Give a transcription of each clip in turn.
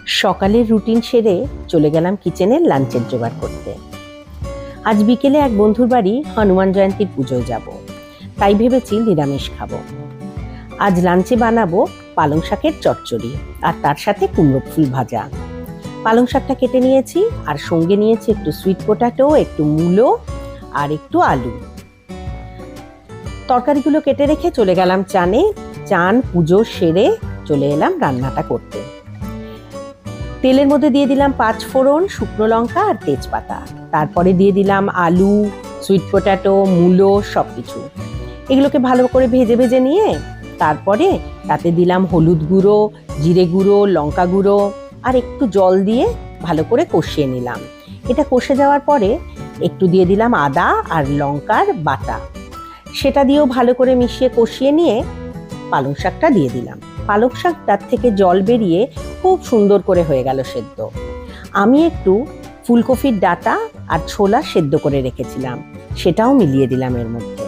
সকালের রুটিন সেরে চলে গেলাম কিচেনে লাঞ্চের জোগাড় করতে। আজ বিকেলে এক বন্ধুর বাড়ি হনুমান জয়ন্তীর পুজোয় যাব, তাই ভেবেছি নিরামিষ খাবো। আজ লাঞ্চে বানাবো পালং শাকের চচ্চড়ি আর তার সাথে কুমড়ো ফুল ভাজা। পালং শাকটা কেটে নিয়েছি আর সঙ্গে নিয়েছি একটু সুইট পটাটো, একটু মূলো আর একটু আলু। তরকারিগুলো কেটে রেখে চলে গেলাম চানে। চান পুজো সেরে চলে এলাম রান্নাটা করতে। তেলের মধ্যে দিয়ে দিলাম 5 ফোড়ন, শুকনো লঙ্কা আর তেজপাতা। তারপরে দিয়ে দিলাম আলু, সুইট পটাটো, মূলো সবকিছু। এগুলোকে ভালো করে ভেজে ভেজে নিয়ে তারপরে তাতে দিলাম হলুদ গুঁড়ো, জিরে গুঁড়ো, লঙ্কা গুঁড়ো আর একটু জল দিয়ে ভালো করে কষিয়ে নিলাম। এটা কষে যাওয়ার পরে একটু দিয়ে দিলাম আদা আর লঙ্কার বাটা। সেটা দিয়েও ভালো করে মিশিয়ে কষিয়ে নিয়ে পালং শাকটা দিয়ে দিলাম। পালং শাকটার থেকে জল বেরিয়ে খুব সুন্দর করে হয়ে গেল সেদ্ধ। আমি একটু ফুলকপির ডাঁটা আর ছোলা সেদ্ধ করে রেখেছিলাম, সেটাও মিলিয়ে দিলাম এর মধ্যে।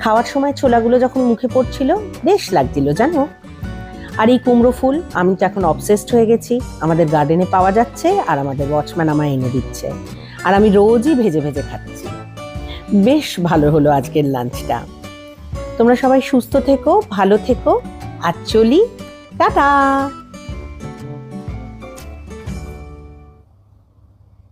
খাওয়ার সময় ছোলাগুলো যখন মুখে পড়ছিল বেশ লাগছিল জানো। আর এই কুমড়ো ফুল আমি তো এখন অবসেসড হয়ে গেছি। আমাদের গার্ডেনে পাওয়া যাচ্ছে আর আমাদের ওয়াচম্যান আমায় এনে দিচ্ছে, আর আমি রোজই ভেজে ভেজে খাচ্ছি। বেশ ভালো হলো আজকের লাঞ্চটা। তোমরা সবাই সুস্থ থেকো, ভালো থেকো, আর চলি, টাটা।